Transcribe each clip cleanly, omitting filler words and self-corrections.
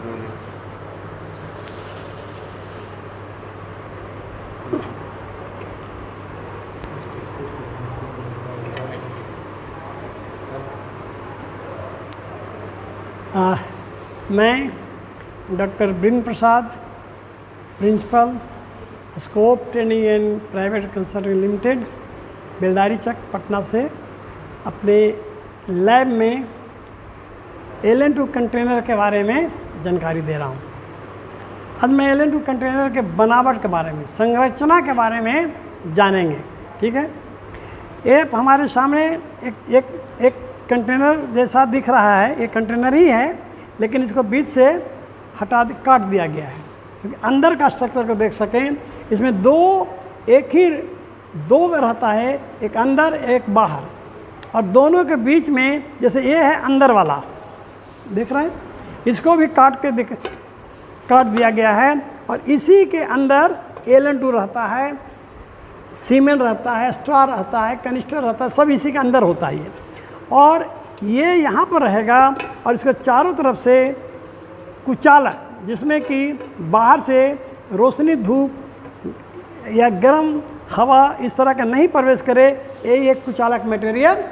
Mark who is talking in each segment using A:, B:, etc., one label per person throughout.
A: मैं doctor Virendra Prasad, principal, Scope Training and Private Consulting Limited, Beldari Chak, Patna से अपने लैब में LN2 कंटेनर के बारे में जानकारी दे रहा हूँ। आज मैं LN2 कंटेनर के बनावट के बारे में, संरचना के बारे में जानेंगे। ठीक है, ये हमारे सामने एक कंटेनर जैसा दिख रहा है। ये कंटेनर ही है, लेकिन इसको बीच से काट दिया गया है क्योंकि अंदर का स्ट्रक्चर को देख सकें। इसमें दो रहता है, एक अंदर एक बाहर, और दोनों के बीच में जैसे ये है अंदर वाला, देख रहे हैं, इसको भी काट दिया गया है। और इसी के अंदर LN2 रहता है, सीमेंट रहता है, स्ट्रॉ रहता है, कनिस्टर रहता है, सब इसी के अंदर होता है। और ये यहाँ पर रहेगा और इसके चारों तरफ से कुचालक, जिसमें कि बाहर से रोशनी, धूप या गर्म हवा इस तरह का नहीं प्रवेश करे, ये एक कुचालक मटेरियल,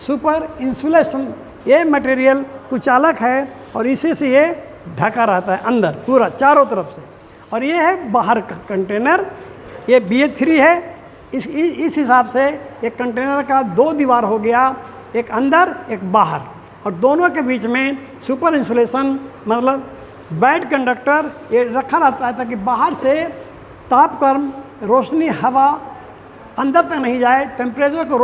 A: सुपर इंसुलेशन, ये मटेरियल कुचालक है और इसी से ये ढका रहता है अंदर पूरा चारों तरफ से। और ये है बाहर का कंटेनर, ये BH3 है। इस हिसाब से एक कंटेनर का 2 दीवार हो गया, एक अंदर एक बाहर, और दोनों के बीच में सुपर इंसुलेशन मतलब बैड कंडक्टर ये रखा रहता है ताकि बाहर से तापक्रम, रोशनी, हवा अंदर तक नहीं जाए। टेम्परेचर को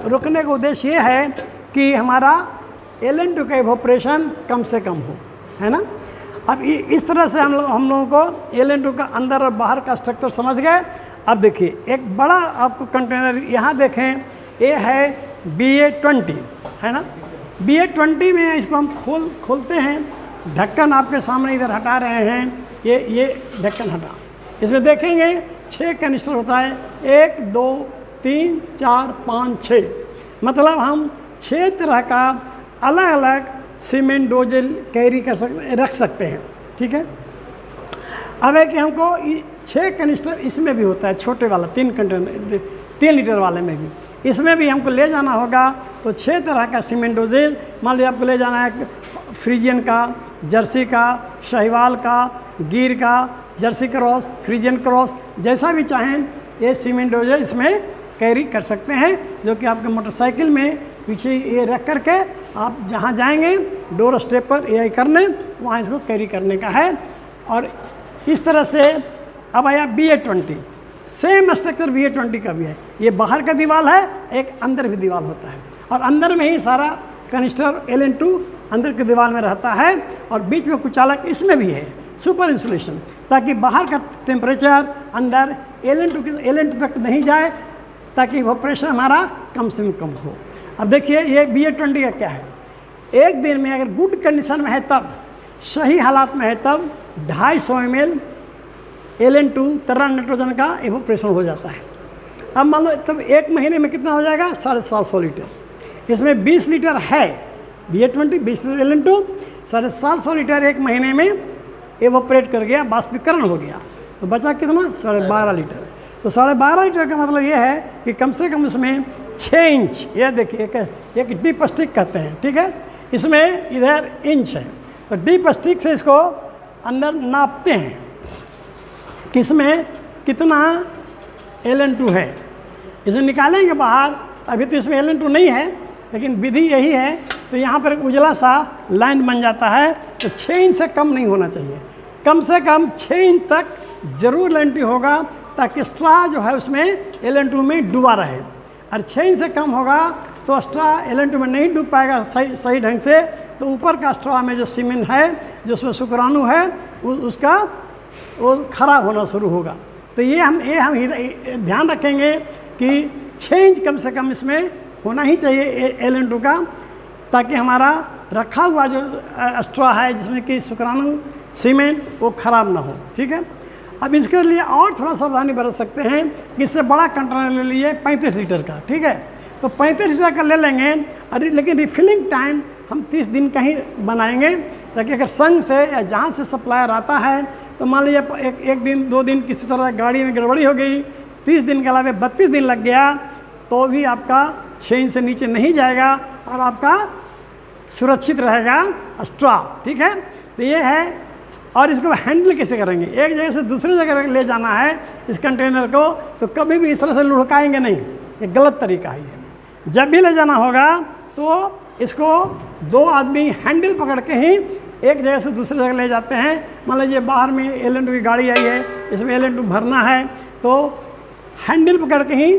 A: रोकने का उद्देश्य ये है कि हमारा LN2 का इवोपरेशन कम से कम हो, है ना। अब इस तरह से हम लोगों को LN2 का अंदर और बाहर का स्ट्रक्चर समझ गए। अब देखिए एक बड़ा आपको कंटेनर यहाँ देखें, ये है BA20, है ना। BA20 में इसको हम खोलते हैं, ढक्कन आपके सामने इधर हटा रहे हैं, ये ढक्कन हटा। इसमें देखेंगे 6 कनिस्टर होता है, 1 2 3 4 5 6, मतलब हम 6 तरह का अलग अलग सीमेंट डोजल कैरी रख सकते हैं। ठीक है, अब है कि हमको 6 कनिस्टर इसमें भी होता है, छोटे वाला 3 कंटेनर 3 लीटर वाले में भी, इसमें भी हमको ले जाना होगा। तो 6 तरह का सीमेंट डोजेज, मान लीजिए आपको ले जाना है फ्रीजियन का, जर्सी का, शाहीवाल का, गिर का, जर्सी क्रॉस, फ्रीजियन क्रॉस, जैसा भी चाहें ये सीमेंट डोजेज इसमें कैरी कर सकते हैं, जो कि आपके मोटरसाइकिल में पीछे ये रख करके आप जहाँ जाएंगे डोर स्टेप पर ये करने, वहाँ इसको कैरी करने का है। और इस तरह से अब आया BA20, सेम स्ट्रक्चर BA20 का भी है। ये बाहर का दीवार है, एक अंदर भी दीवार होता है, और अंदर में ही सारा कनिस्टर LN2 अंदर के दीवार में रहता है, और बीच में कुचालक इसमें भी है, सुपर इंसुलेशन, ताकि बाहर का टेम्परेचर अंदर LN2 तक नहीं जाए, ताकि इवोपरेशन हमारा कम से कम हो। अब देखिए ये BA20 का क्या है, एक दिन में अगर गुड कंडीशन में है तब, सही हालात में है तब 250 ml LN2 तरल नाइट्रोजन का इवोपरेशन हो जाता है। अब मान लो तब एक महीने में कितना हो जाएगा, 750 लीटर। इसमें 20 लीटर है BA20, 20 लीटर LN2, 750 लीटर एक महीने में इवोपरेट कर गया, बाष्पीकरण हो गया, तो बचा कितना, 12.5 लीटर। तो 12.5 लीटर का मतलब ये है कि कम से कम उसमें 6 इंच, ये देखिए एक डीप स्टिक कहते हैं, ठीक है, इसमें इधर इंच है, तो डीप स्टिक से इसको अंदर नापते हैं किसमें कितना LN2 है, इसे निकालेंगे बाहर। अभी तो इसमें LN2 नहीं है, लेकिन विधि यही है। तो यहाँ पर एक उजला सा लाइन बन जाता है, तो 6 इंच से कम नहीं होना चाहिए, कम से कम 6 इंच तक जरूर LN2 होगा, ताकि स्ट्रा जो है उसमें LN2 में डूबा रहे। और 6 इंच से कम होगा तो स्ट्रा LN2 में नहीं डूब पाएगा सही ढंग से, तो ऊपर का स्ट्रा में जो सीमेंट है, जो उसमें शुक्राणु है, उसका वो खराब होना शुरू होगा। तो ये हम ध्यान रखेंगे कि 6 इंच कम से कम इसमें होना ही चाहिए LN2 का, ताकि हमारा रखा हुआ जो स्ट्रा है जिसमें कि शुक्राणु सीमेंट वो खराब ना हो। ठीक है, अब इसके लिए और थोड़ा सावधानी बरत सकते हैं कि इससे बड़ा कंटेनर ले लिए 35 लीटर का। ठीक है, तो 35 लीटर का ले लेंगे, अरे लेकिन रिफिलिंग टाइम हम 30 दिन का ही बनाएंगे, ताकि अगर संघ से या जहाँ से सप्लायर आता है तो मान लीजिए एक दिन 2 दिन किसी तरह गाड़ी में गड़बड़ी हो गई, 30 दिन के अलावा 32 दिन लग गया तो भी आपका 6 इंच से नीचे नहीं जाएगा और आपका सुरक्षित रहेगा स्ट्रॉ। ठीक है, तो ये है। और इसको हैंडल कैसे करेंगे, एक जगह से दूसरी जगह ले जाना है इस कंटेनर को, तो कभी भी इस तरह से लुढ़काएंगे नहीं, ये गलत तरीका ही है। जब भी ले जाना होगा तो इसको 2 आदमी हैंडल पकड़ के ही एक जगह से दूसरी जगह ले जाते हैं। मान लीजिए बाहर में LN2 की गाड़ी आई है, इसमें LN2 भरना है, तो हैंडल पकड़ के ही,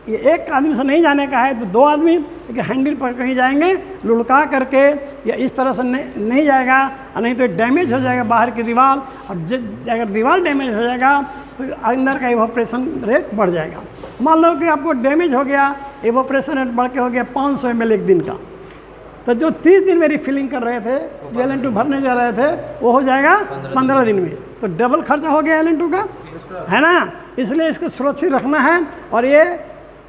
A: ये एक आदमी से नहीं जाने का है तो 2 आदमी हैंडल पकड़ के ही जाएंगे, लुढ़का करके, या इस तरह से नहीं जाएगा, और नहीं तो डैमेज हो जाएगा बाहर की दीवार, और अगर दीवार डैमेज हो जाएगा तो अंदर का इवोपरेशन रेट बढ़ जाएगा। मान लो कि आपको डैमेज हो गया, इवोपरेशन रेट बढ़ के हो गया 500 ml एक दिन का, तो जो 30 दिन में रिफिलिंग कर रहे थे, LN2 भरने जा रहे थे, वो हो जाएगा 15 दिन में, तो डबल खर्चा हो गया LN2 का, है ना। इसलिए इसको सुरक्षित रखना है, और ये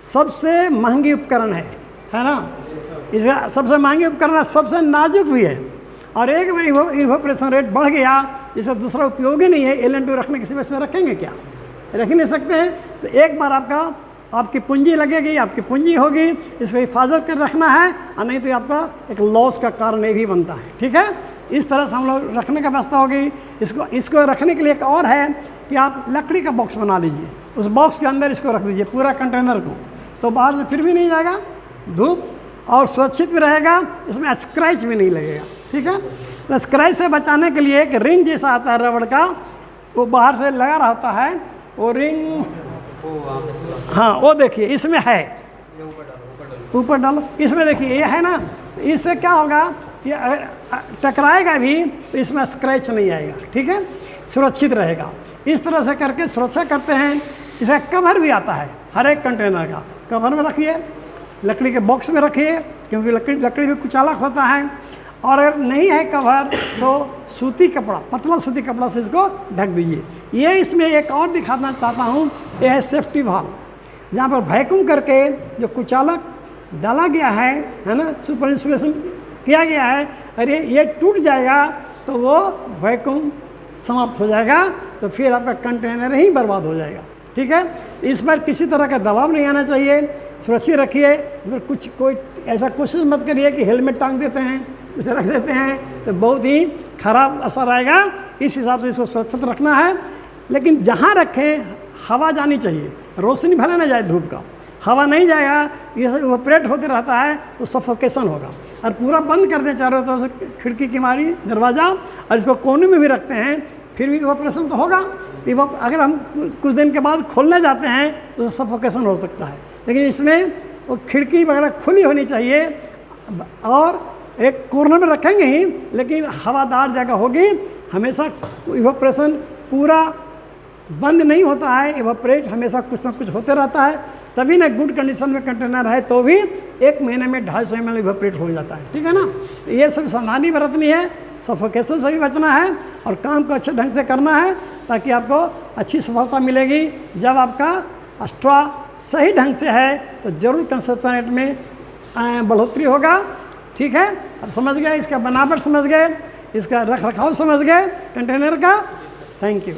A: सबसे महंगी उपकरण है ना। इसका सबसे महंगी उपकरण है, सबसे नाजुक भी है, और एक बार इवोपरेशन रेट बढ़ गया, इसका दूसरा उपयोग ही नहीं है। LN2 रखने किसी वजह में रखेंगे क्या, रख नहीं सकते हैं। तो एक बार आपकी पूंजी लगेगी, आपकी पूंजी होगी, इसको हिफाजत कर रखना है, और नहीं तो आपका एक लॉस का कारण ये भी बनता है। ठीक है, इस तरह से हम लोग रखने का व्यवस्था होगी। इसको रखने के लिए एक और है कि आप लकड़ी का बॉक्स बना लीजिए, उस बॉक्स के अंदर इसको रख दीजिए पूरा कंटेनर को, तो बाहर से फिर भी नहीं जाएगा धूप, और सुरक्षित भी रहेगा, इसमें स्क्रैच भी नहीं लगेगा। ठीक है, तो स्क्रैच से बचाने के लिए एक रिंग जैसा आता है रबड़ का, वो बाहर से लगा रहता है, वो रिंग, हाँ वो देखिए इसमें है, ऊपर डालो, इसमें देखिए ये है ना, इससे क्या होगा, ये टकराएगा भी तो इसमें स्क्रैच नहीं आएगा। ठीक है, सुरक्षित रहेगा। इस तरह से करके सुरक्षा करते हैं। इसका कवर भी आता है, हर एक कंटेनर का कवर में रखिए, लकड़ी के बॉक्स में रखिए, क्योंकि लकड़ी भी कुचालक होता है। और अगर नहीं है कवर तो सूती कपड़ा, पतला सूती कपड़ा से इसको ढक दीजिए। ये इसमें एक और दिखाना चाहता हूँ, ये है सेफ्टी वाल्व, जहाँ पर वैक्यूम करके जो कुचालक डाला गया है ना, सुपर इंसुलेशन किया गया है, अरे ये टूट जाएगा तो वो वैक्यूम समाप्त हो जाएगा, तो फिर आपका कंटेनर ही बर्बाद हो जाएगा। ठीक है, इस पर किसी तरह का दबाव नहीं आना चाहिए, सुरक्षित रखिए। फिर कोई ऐसा कोशिश मत करिए कि हेलमेट टांग देते हैं, उसे रख देते हैं, तो बहुत ही खराब असर आएगा। इस हिसाब से इसको सुरक्षित रखना है। लेकिन जहाँ रखें हवा जानी चाहिए, रोशनी भले ना जाए धूप का, हवा नहीं जाएगा, ये इवोपरेट होते रहता है तो सफोकेशन होगा। और पूरा बंद कर दें चारों तरफ से, खिड़की किमारी दरवाज़ा, और इसको कोने में भी रखते हैं, फिर भी इवोपरेशन तो होगा। अगर हम कुछ दिन के बाद खोलने जाते हैं तो सफोकेशन हो सकता है, लेकिन इसमें वो खिड़की वगैरह खुली होनी चाहिए, और एक कॉर्नर में रखेंगे ही, लेकिन हवादार जगह होगी। हमेशा इवोपरेशन पूरा बंद नहीं होता है, इवोपरेट हमेशा कुछ ना कुछ होते रहता है, तभी ना गुड कंडीशन में कंटेनर है तो भी 1 महीने में 250 ml इवोपरेट हो जाता है। ठीक है ना, ये सब सावधानी बरतनी है, सफोकेशन से भी बचना है, और काम को अच्छे ढंग से करना है, ताकि आपको अच्छी सफलता मिलेगी। जब आपका स्ट्रॉ सही ढंग से है तो ज़रूर कंजप्शन रेट में बढ़ोतरी होगा। ठीक है, अब समझ गए, इसका बनावट समझ गए, इसका रख रखाव समझ गए कंटेनर का। Thank you.